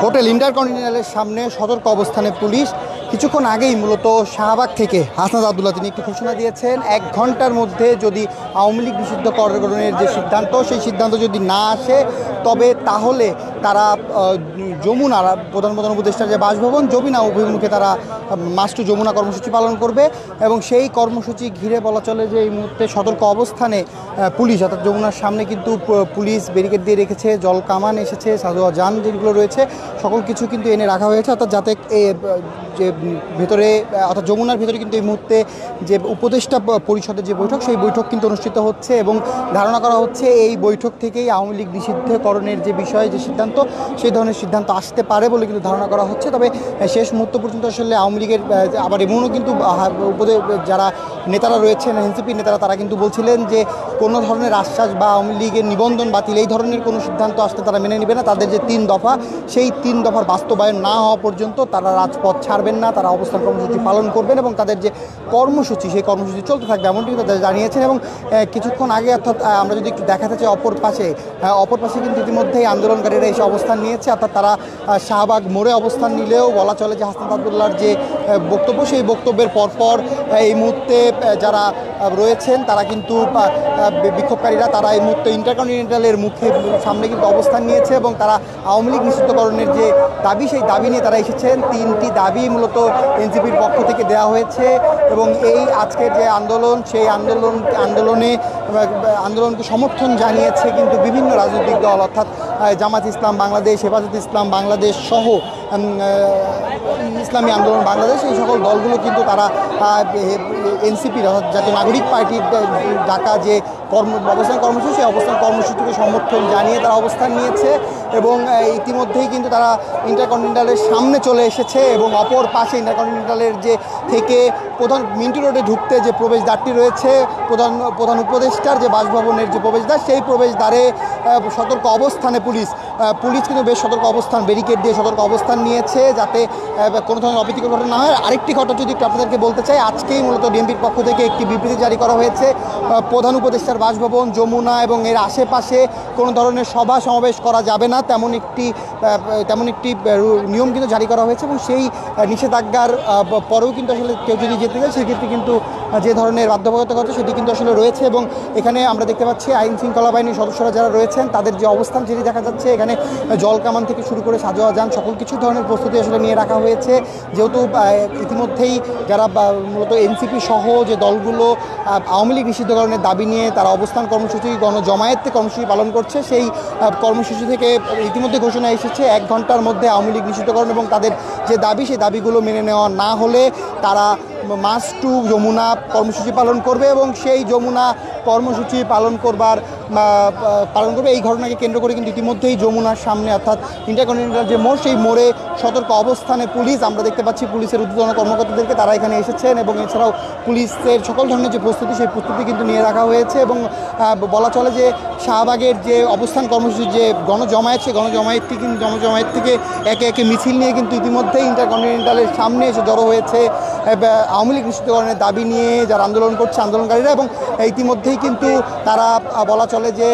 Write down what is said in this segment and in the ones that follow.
Hotel ইন্টারকন্টিনেন্টালের সামনে সতর্ক অবস্থানে পুলিশ। কিছুক্ষণ আগেই মূলত শাহবাগ থেকে হাসনাত আবদুল্লাহ তিনি একটি ঘোষণা দিয়েছেন, 1 ঘন্টার মধ্যে যদি আওয়ামী লীগ নিষিদ্ধকরণের যে সিদ্ধান্ত, সেই সিদ্ধান্ত যদি না আসে তবে তাহলে তারা যমুনা প্রধান উপদেষ্টার যে বাসভবন যমুনা অভিমুখে তারা মার্চ টু যমুনা কর্মসূচি পালন করবে। এবং সেই কর্মসূচি ঘিরে বলা চলে যে এই মুহূর্তে সতর্ক অবস্থানে পুলিশ, অর্থাৎ যমুনার সামনে কিন্তু পুলিশ ব্যারিকেড দিয়ে রেখেছে, জল কামান এসেছে, সাজোয়া যান যেগুলো রয়েছে সকল কিছু কিন্তু এনে রাখা হয়েছে, অর্থাৎ যাতে যে ভেতরে অর্থাৎ যমুনার ভেতরে কিন্তু এই মুহূর্তে যে উপদেষ্টা পরিষদের যে বৈঠক, সেই বৈঠক কিন্তু অনুষ্ঠিত হচ্ছে এবং ধারণা করা হচ্ছে এই বৈঠক থেকেই আওয়ামী লীগ নিষিদ্ধকরণের যে বিষয়ে যে সিদ্ধান্ত, সেই ধরনের সিদ্ধান্ত আসতে পারে বলে কিন্তু ধারণা করা হচ্ছে। তবে শেষ মুহূর্ত পর্যন্ত আসলে আওয়ামী লীগের আবার এমনও কিন্তু যারা নেতারা রয়েছেন, এনসিপি নেতারা, তারা কিন্তু বলছিলেন যে কোনো ধরনের আশ্বাস বা আওয়ামী লীগের নিবন্ধন বাতিল এই ধরনের কোনো সিদ্ধান্ত আসতে তারা মেনে নেবে না। তাদের যে 3 দফা, সেই 3 দফার বাস্তবায়ন না হওয়া পর্যন্ত তারা রাজপথ ছাড়বেন না, তারা অবস্থান কর্মসূচি পালন করবেন এবং তাদের যে কর্মসূচি, সেই কর্মসূচি চলতে থাকবে এমনটি তারা জানিয়েছেন। এবং কিছুক্ষণ আগে, অর্থাৎ আমরা যদি একটু দেখাতে চাই অপর পাশে কিন্তু ইতিমধ্যেই আন্দোলনকারীরা এসে অবস্থান নিয়েছে, অর্থাৎ তারা শাহবাগ মোড়ে অবস্থান নিলেও বলা চলে যে হাসনাত আবদুল্লাহর যে বক্তব্য, সেই বক্তব্যের পরপর এই মুহূর্তে যারা রয়েছেন তারা কিন্তু বিক্ষোভকারীরা তারা এই মুহূর্তে ইন্টারকন্টিনেন্টালের সামনে কিন্তু অবস্থান নিয়েছে এবং তারা আওয়ামী লীগ নিষিদ্ধকরণের যে দাবি, সেই দাবি নিয়ে তারা এসেছেন। 3টি দাবি মূলত এনসিপির পক্ষ থেকে দেওয়া হয়েছে এবং এই আজকের যে আন্দোলন, সেই আন্দোলনকে সমর্থন জানিয়েছে কিন্তু বিভিন্ন রাজনৈতিক দল, অর্থাৎ জামাত ইসলাম বাংলাদেশ, হেফাজত ইসলাম বাংলাদেশ সহ ইসলামী আন্দোলন বাংলাদেশ, এই সকল দলগুলো কিন্তু তারা এনসিপির অর্থাৎ জাতীয় নাগরিক পার্টির ডাকা যে অবস্থান কর্মসূচি, সেই অবস্থান কর্মসূচিকে সমর্থন জানিয়ে তারা অবস্থান নিয়েছে এবং ইতিমধ্যেই কিন্তু তারা ইন্টারকন্টিনেন্টালের সামনে চলে এসেছে এবং অপর পাশে ইন্টারকন্টিনেন্টালের যে থেকে প্রধান মিন্টু রোডে ঢুকতে যে প্রবেশদ্বারটি রয়েছে, প্রধান উপদেষ্টার যে বাসভবনের যে প্রবেশদ্বার, সেই প্রবেশদ্বারে সতর্ক অবস্থানে পুলিশ কিন্তু বেশ সতর্ক অবস্থান, ব্যারিকেড দিয়ে সতর্ক অবস্থান নিয়েছে যাতে কোনো ধরনের অপ্রীতিকর ঘটনা না হয়। আরেকটি ঘটনা যদি আপনাদেরকে বলতে চাই, আজকেই মূলত ডিএমপির পক্ষ থেকে একটি বিবৃতি জারি করা হয়েছে। প্রধান উপদেষ্টার বাসভবন যমুনা এবং এর আশেপাশে কোনো ধরনের সভা সমাবেশ করা যাবে না, তেমন একটি নিয়ম কিন্তু জারি করা হয়েছে এবং সেই নিষেধাজ্ঞার পরেও কিন্তু আসলে কেউ যদি যেতে চায় সেক্ষেত্রে কিন্তু যে ধরনের বাধ্যবাধকতা আছে সেটি কিন্তু আসলে রয়েছে। এবং এখানে আমরা দেখতে পাচ্ছি আইন শৃঙ্খলা বাহিনীর সদস্যরা যারা রয়েছেন তাদের যে অবস্থান সেটি দেখা যাচ্ছে। এখানে জল কামান থেকে শুরু করে সাজোয়া যান সকল কিছু ধরনের প্রস্তুতি আসলে নিয়ে রাখা হয়েছে, যেহেতু ইতিমধ্যেই যারা মূলত এনসিপি সহ যে দলগুলো আওয়ামী লীগ নিষিদ্ধকরণের দাবি নিয়ে তারা অবস্থান কর্মসূচি গণজমায়েতে কর্মসূচি পালন করছে, সেই কর্মসূচি থেকে ইতিমধ্যে ঘোষণা এসেছে 1 ঘন্টার মধ্যে আওয়ামী লীগ নিষিদ্ধকরণ এবং তাদের যে দাবি, সেই দাবিগুলো মেনে নেওয়া না হলে তারা মার্চ টু যমুনা কর্মসূচি পালন করবে এবং সেই যমুনা কর্মসূচি পালন করবে। এই ঘটনাকে কেন্দ্র করে কিন্তু ইতিমধ্যেই যমুনার সামনে অর্থাৎ ইন্টারকন্টিনেন্টাল যে মোড়, সেই মোড়ে সতর্ক অবস্থানে পুলিশ। আমরা দেখতে পাচ্ছি পুলিশের ঊর্ধ্বতন কর্মকর্তাদেরকে, তারা এখানে এসেছেন এবং এছাড়াও পুলিশের সকল ধরনের যে প্রস্তুতি, সেই প্রস্তুতি কিন্তু নিয়ে রাখা হয়েছে। এবং বলা চলে যে শাহবাগের যে অবস্থান কর্মসূচি যে গণজমায়েত, সেই গণজমায়েত থেকে একে একে মিছিল নিয়ে কিন্তু ইতিমধ্যেই ইন্টারকন্টিনেন্টালের সামনে এসে জড়ো হয়েছে আওয়ামী লীগ নিষিদ্ধকরণের দাবি নিয়ে যারা আন্দোলন করছে আন্দোলনকারীরা। এবং ইতিমধ্যেই কিন্তু তারা বলা চলে যে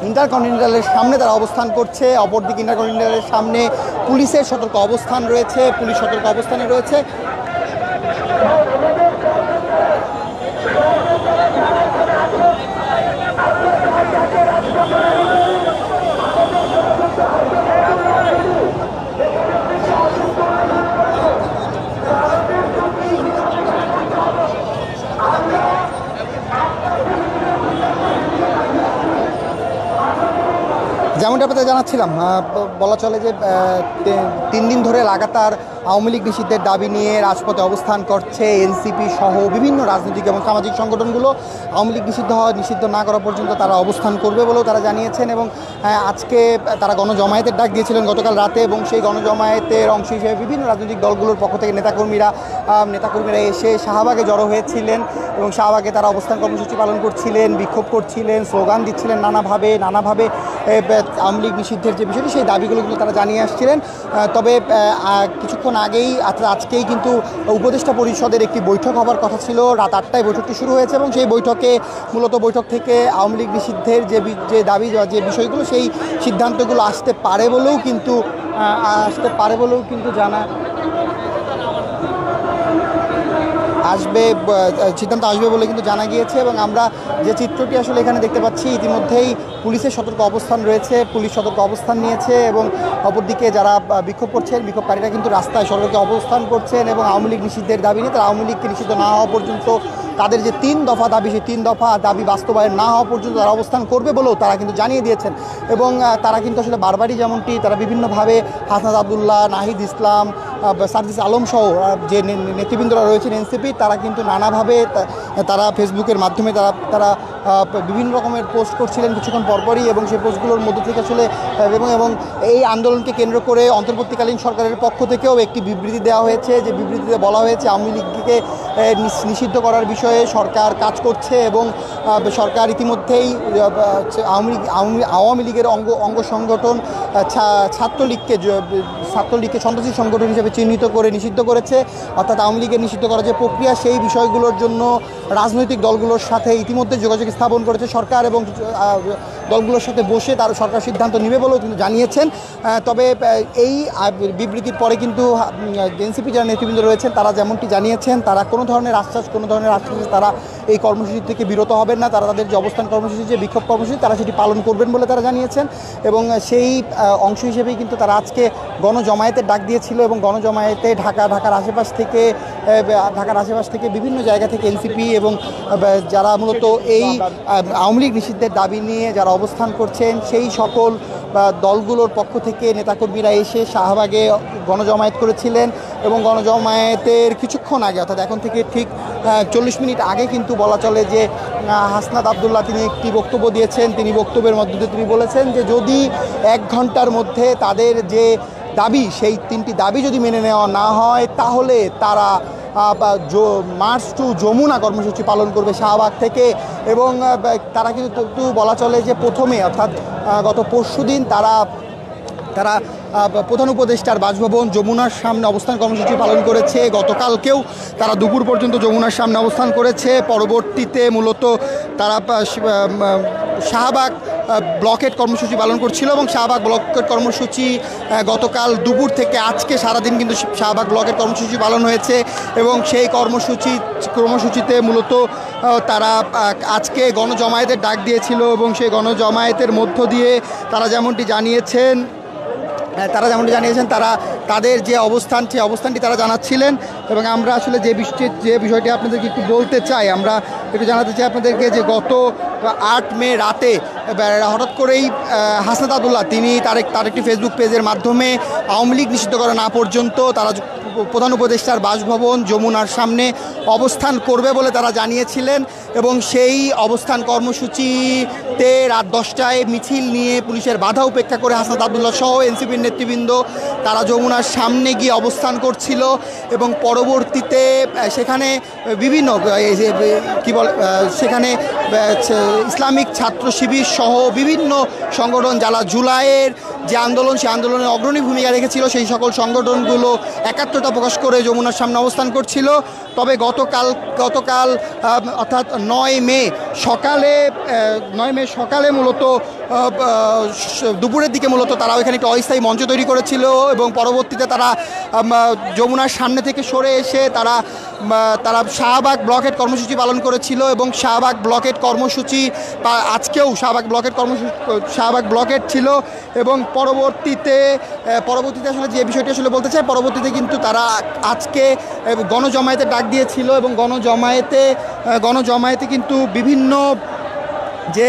ইন্টারকন্টিনেন্টালের সামনে তারা অবস্থান করছে, অপরদিকে ইন্টারকন্টিনেন্টালের সামনে পুলিশের সতর্ক অবস্থান রয়েছে, পুলিশ সতর্ক অবস্থানে রয়েছে। যেমনটা আপনাদের জানাচ্ছিলাম, বলা চলে যে 3 দিন ধরে লাগাতার আওয়ামী লীগ নিষিদ্ধের দাবি নিয়ে রাজপথে অবস্থান করছে এনসিপি সহ বিভিন্ন রাজনৈতিক এবং সামাজিক সংগঠনগুলো। আওয়ামী লীগ নিষিদ্ধ না করা পর্যন্ত তারা অবস্থান করবে বলেও তারা জানিয়েছেন এবং আজকে তারা গণজমায়েতের ডাক দিয়েছিলেন গতকাল রাতে এবং সেই গণজমায়েতের অংশ হিসেবে বিভিন্ন রাজনৈতিক দলগুলোর পক্ষ থেকে নেতাকর্মীরা এসে শাহবাগে জড়ো হয়েছিলেন এবং শাহবাগে তারা অবস্থান কর্মসূচি পালন করছিলেন, বিক্ষোভ করছিলেন, স্লোগান দিচ্ছিলেন নানাভাবে। আওয়ামী লীগ নিষিদ্ধের যে বিষয়টি সেই দাবিগুলো কিন্তু তারা জানিয়ে আসছিলেন। তবে কিছুক্ষণ আগেই আজকেই কিন্তু উপদেষ্টা পরিষদের একটি বৈঠক হবার কথা ছিল, রাত 8টায় বৈঠকটি শুরু হয়েছে এবং সেই বৈঠকে মূলত বৈঠক থেকে আওয়ামী লীগ নিষিদ্ধের যে দাবি যে বিষয়গুলো সেই সিদ্ধান্তগুলো আসতে পারে বলেও কিন্তু সিদ্ধান্ত আসবে বলে কিন্তু জানা গিয়েছে। এবং আমরা যে চিত্রটি আসলে এখানে দেখতে পাচ্ছি, ইতিমধ্যেই পুলিশের সতর্ক অবস্থান রয়েছে, পুলিশ সতর্ক অবস্থান নিয়েছে এবং অপরদিকে যারা বিক্ষোভ করছেন, বিক্ষোভকারীরা কিন্তু রাস্তায় সড়কে অবস্থান করছেন এবং আওয়ামী লীগ নিষিদ্ধের দাবি নিয়ে তারা আওয়ামী লীগকে নিষিদ্ধ না হওয়া পর্যন্ত তাদের যে 3 দফা দাবি, সেই 3 দফা দাবি বাস্তবায়ন না হওয়া পর্যন্ত তারা অবস্থান করবে বলেও তারা কিন্তু জানিয়ে দিয়েছেন। এবং তারা কিন্তু আসলে বারবারই যেমনটি তারা বিভিন্নভাবে হাসনাত আবদুল্লাহ, নাহিদ ইসলাম, সার্জিস আলম সহ যে নেতৃবৃন্দরা রয়েছেন এনসিপি, তারা কিন্তু নানাভাবে তারা ফেসবুকের মাধ্যমে তারা বিভিন্ন রকমের পোস্ট করছিলেন কিছুক্ষণ পরপরই এবং সেই পোস্টগুলোর মধ্যে থেকে আসলে এবং এই আন্দোলনকে কেন্দ্র করে অন্তর্বর্তীকালীন সরকারের পক্ষ থেকেও একটি বিবৃতি দেওয়া হয়েছে, যে বিবৃতিতে বলা হয়েছে আওয়ামী লীগকে নিষিদ্ধ করার বিষয়ে সরকার কাজ করছে এবং সরকার ইতিমধ্যেই আওয়ামী লীগের অঙ্গ সংগঠন ছাত্রলীগকে সন্ত্রাসী সংগঠন হিসেবে চিহ্নিত করে নিষিদ্ধ করেছে। অর্থাৎ আওয়ামী লীগের নিষিদ্ধ করার যে প্রক্রিয়া, সেই বিষয়গুলোর জন্য রাজনৈতিক দলগুলোর সাথে ইতিমধ্যে যোগাযোগ স্থাপন করেছে সরকার এবং দলগুলোর সাথে বসে তার সরকার সিদ্ধান্ত নেবে বলেও কিন্তু জানিয়েছেন। তবে এই বিবৃতির পরে কিন্তু এনসিপি যারা নেতৃবৃন্দ রয়েছেন তারা যেমনটি জানিয়েছেন, তারা কোনো ধরনের আশ্বাসে তারা এই কর্মসূচি থেকে বিরত হবেন না। তারা তাদের যে অবস্থান কর্মসূচি, যে বিক্ষোভ কর্মসূচি, তারা সেটি পালন করবেন বলে তারা জানিয়েছেন। এবং সেই অংশ হিসেবেই কিন্তু তারা আজকে গণজমায়েতের ডাক দিয়েছিল এবং গণজমায়েতে ঢাকার আশেপাশ থেকে বিভিন্ন জায়গা থেকে এনসিপি এবং যারা মূলত এই আওয়ামী লীগ নিষিদ্ধের দাবি নিয়ে যারা অবস্থান করছেন সেই সকল দলগুলোর পক্ষ থেকে নেতাকর্মীরা এসে শাহবাগে গণজমায়েত করেছিলেন। এবং গণজমায়েতের কিছুক্ষণ আগে, অর্থাৎ এখন থেকে ঠিক 40 মিনিট আগে কিন্তু বলা চলে যে হাসনাত আবদুল্লাহ তিনি একটি বক্তব্য দিয়েছেন। তিনি বক্তব্যের মধ্যে দিয়ে তিনি বলেছেন যে যদি 1 ঘন্টার মধ্যে তাদের যে দাবি, সেই 3টি দাবি যদি মেনে নেওয়া না হয় তাহলে তারা মার্চ টু যমুনা কর্মসূচি পালন করবে শাহবাগ থেকে। এবং তারা কিন্তু বলা চলে যে প্রথমে, অর্থাৎ গত পরশুদিন তারা প্রধান উপদেষ্টার বাসভবন যমুনার সামনে অবস্থান কর্মসূচি পালন করেছে। গতকালকেও তারা দুপুর পর্যন্ত যমুনার সামনে অবস্থান করেছে। পরবর্তীতে মূলত তারা শাহবাগ ব্লকেট কর্মসূচি পালন করছিল এবং শাহবাগ ব্লকেট কর্মসূচি গতকাল দুপুর থেকে আজকে সারাদিন কিন্তু শাহবাগ ব্লকেট কর্মসূচি পালন হয়েছে। এবং সেই কর্মসূচিতে মূলত তারা আজকে গণজমায়েতের ডাক দিয়েছিল এবং সেই গণজমায়েতের মধ্য দিয়ে তারা যেমনটি জানিয়েছেন তারা তাদের যে অবস্থান, সেই অবস্থানটি তারা জানাচ্ছিলেন। এবং আমরা আসলে যে বিষয়টি আপনাদেরকে একটু বলতে চাই, আমরা একটু জানাতে চাই আপনাদেরকে যে গত 8 মে রাতে হঠাৎ করেই হাসনাত আবদুল্লাহ তিনি তার একটি ফেসবুক পেজের মাধ্যমে আওয়ামী লীগ নিষিদ্ধ করা না পর্যন্ত তারা প্রধান উপদেষ্টার বাসভবন যমুনার সামনে অবস্থান করবে বলে তারা জানিয়েছিলেন। এবং সেই অবস্থান কর্মসূচিতে রাত 10টায় মিছিল নিয়ে পুলিশের বাধা উপেক্ষা করে হাসনাত আবদুল্লাহ সহ এনসিপির নেতৃবৃন্দ তারা যমুনার সামনে গিয়ে অবস্থান করছিল। এবং পরবর্তীতে সেখানে বিভিন্ন সেখানে ইসলামিক ছাত্র শিবির সহ বিভিন্ন সংগঠন যারা জুলাইয়ের যে আন্দোলন, সেই আন্দোলনে অগ্রণী ভূমিকা রেখেছিল, সেই সকল সংগঠনগুলো একাত্মতা প্রকাশ করে যমুনার সামনে অবস্থান করছিল। তবে গতকাল অর্থাৎ 9 মে সকালে মূলত দুপুরের দিকে মূলত তারা ওইখানে একটি অস্থায়ী মঞ্চ তৈরি করেছিল এবং পরবর্তীতে তারা যমুনার সামনে থেকে সরে এসে তারা শাহবাগ ব্লকেট কর্মসূচি পালন করেছিল। এবং শাহবাগ ব্লকেট কর্মসূচি আজকেও শাহবাগ ব্লকেট ছিল। এবং পরবর্তীতে আসলে যে বিষয়টি আসলে বলতে চাই, পরবর্তীতে কিন্তু তারা আজকে গণজমায়েতে ডাক দিয়েছিল এবং গণজমায়েতে কিন্তু বিভিন্ন যে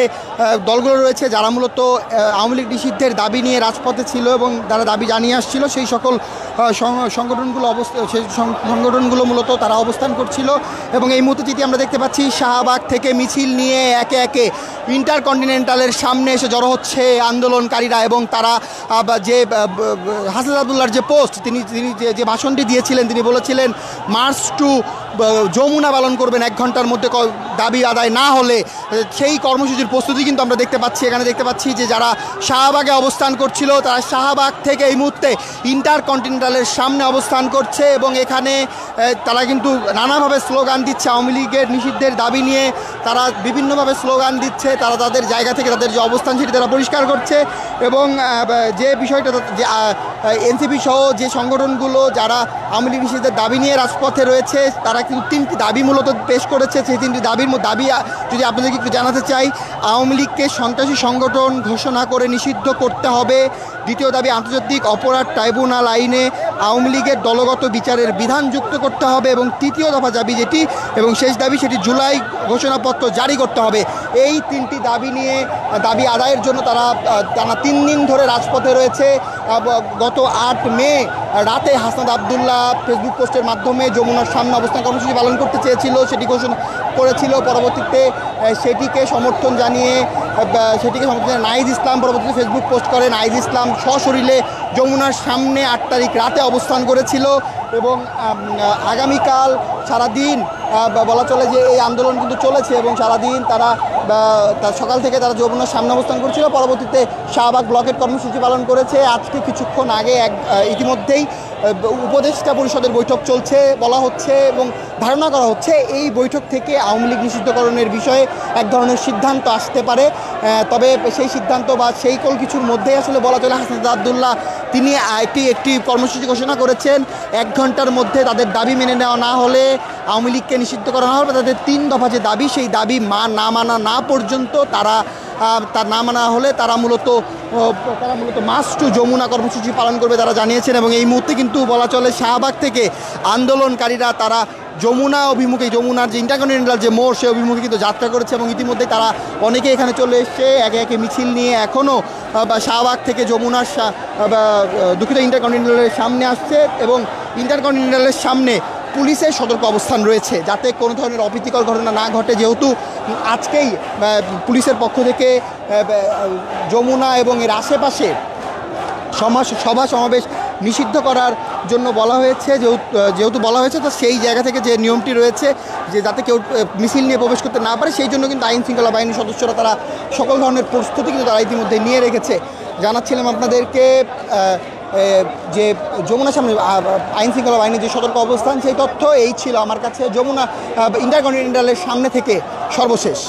দলগুলো রয়েছে যারা মূলত আওয়ামী লীগ নিষিদ্ধের দাবি নিয়ে রাজপথে ছিল এবং তারা দাবি জানিয়ে আসছিল, সেই সকল সংগঠনগুলো মূলত তারা অবস্থান করছিল। এবং এই মুহূর্তে যেটি আমরা দেখতে পাচ্ছি, শাহবাগ থেকে মিছিল নিয়ে একে একে ইন্টারকন্টিনেন্টালের সামনে এসে জড়ো হচ্ছে আন্দোলনকারীরা। এবং তারা যে হাসনাত আবদুল্লাহর যে পোস্ট, তিনি যে ভাষণটি দিয়েছিলেন, তিনি বলেছিলেন মার্চ টু যমুনা পালন করবেন 1 ঘন্টার মধ্যে দাবি আদায় না হলে সেই কর্মসূচির প্রস্তুতি কিন্তু আমরা দেখতে পাচ্ছি। এখানে দেখতে পাচ্ছি যে যারা শাহবাগে অবস্থান করছিল তারা শাহবাগ থেকে এই মুহূর্তে ইন্টারকন্টিনেন্টালের সামনে অবস্থান করছে এবং এখানে তারা কিন্তু নানাভাবে স্লোগান দিচ্ছে। আওয়ামী লীগের নিষিদ্ধের দাবি নিয়ে তারা বিভিন্নভাবে স্লোগান দিচ্ছে। তারা তাদের জায়গা থেকে তাদের যে অবস্থান সেটি তারা পরিষ্কার করছে এবং যে বিষয়টা যে এনসিপি সহ যে সংগঠনগুলো যারা আওয়ামী লীগ নিষিদ্ধের দাবি নিয়ে রাজপথে রয়েছে তারা কিন্তু 3টি দাবি মূলত পেশ করেছে। সেই 3টি দাবি যদি আপনাদেরকে একটু জানাতে চাই, আওয়ামী লীগকে সন্ত্রাসী সংগঠন ঘোষণা করে নিষিদ্ধ করতে হবে। দ্বিতীয় দাবি, আন্তর্জাতিক অপরাধ ট্রাইব্যুনাল আইনে আওয়ামী লীগের দলগত বিচারের বিধান যুক্ত করতে হবে এবং তৃতীয় দফা দাবি যেটি এবং শেষ দাবি সেটি জুলাই ঘোষণাপত্র জারি করতে হবে। এই 3টি দাবি নিয়ে দাবি আদায়ের জন্য তারা 3 দিন ধরে রাজপথে রয়েছে। গত 8 মে রাতে হাসনাত আবদুল্লাহ ফেসবুক পোস্টের মাধ্যমে যমুনার সামনে অবস্থান কর্মসূচি পালন করতে চেয়েছিল, সেটি ঘোষণা করেছিল। পরবর্তীতে সেটিকে সমর্থন জানিয়ে নাহিদ ইসলাম পরবর্তীতে ফেসবুক পোস্ট করেন। নাহিদ ইসলাম সশরীরে যমুনার সামনে 8 তারিখ রাতে অবস্থান করেছিল এবং আগামীকাল সারাদিন বলা চলে যে এই আন্দোলন কিন্তু চলেছে এবং সারাদিন তারা সকাল থেকে তারা যমুনার সামনে অবস্থান করছিল। পরবর্তীতে শাহবাগ ব্লকের কর্মসূচি পালন করেছে। আজকে কিছুক্ষণ আগে ইতিমধ্যেই উপদেষ্টা পরিষদের বৈঠক চলছে বলা হচ্ছে এবং ধারণা করা হচ্ছে এই বৈঠক থেকে আওয়ামী লীগ নিষিদ্ধকরণের বিষয়ে এক ধরনের সিদ্ধান্ত আসতে পারে। তবে সেই সিদ্ধান্ত বা সেই কিছুর মধ্যেই আসলে বলা চলে হাসনাত আবদুল্লাহ তিনি একটি কর্মসূচি ঘোষণা করেছেন। 1 ঘন্টার মধ্যে তাদের দাবি মেনে নেওয়া না হলে আওয়ামী লীগকে নিষিদ্ধ করা হবে। তাদের 3 দফা যে দাবি সেই দাবি না মানা না পর্যন্ত তার না মানা হলে তারা মূলত মার্চ টু যমুনা কর্মসূচি পালন করবে তারা জানিয়েছেন। এবং এই মুহূর্তে কিন্তু বলা চলে শাহবাগ থেকে আন্দোলনকারীরা তারা যমুনা অভিমুখে যমুনার যে ইন্টারকন্টিনেন্টাল যে মোড় সে অভিমুখে কিন্তু যাত্রা করেছে এবং ইতিমধ্যে তারা অনেকে এখানে চলে এসছে একে একে মিছিল নিয়ে এখনও শাহবাগ থেকে যমুনার দুঃখিত ইন্টারকন্টিনেন্টালের সামনে আসছে এবং ইন্টারকন্টিনেন্টালের সামনে পুলিশের সতর্ক অবস্থান রয়েছে যাতে কোনো ধরনের অপ্রীতিকর ঘটনা না ঘটে। যেহেতু আজকেই পুলিশের পক্ষ থেকে যমুনা এবং এর আশেপাশে সভা সমাবেশ নিষিদ্ধ করার জন্য বলা হয়েছে। যেহেতু বলা হয়েছে তো সেই জায়গা থেকে যে নিয়মটি রয়েছে যে যাতে কেউ মিছিল নিয়ে প্রবেশ করতে না পারে সেই জন্য কিন্তু আইন শৃঙ্খলা বাহিনীর সদস্যরা তারা সকল ধরনের প্রস্তুতি কিন্তু তারা ইতিমধ্যে নিয়ে রেখেছে। জানাচ্ছিলাম আপনাদেরকে যে যমুনার সামনে আইন শৃঙ্খলা বাহিনীর যে সতর্ক অবস্থান সেই তথ্য এই ছিল আমার কাছে যমুনা ইন্টারকন্টিনেন্টালের সামনে থেকে সর্বশেষ।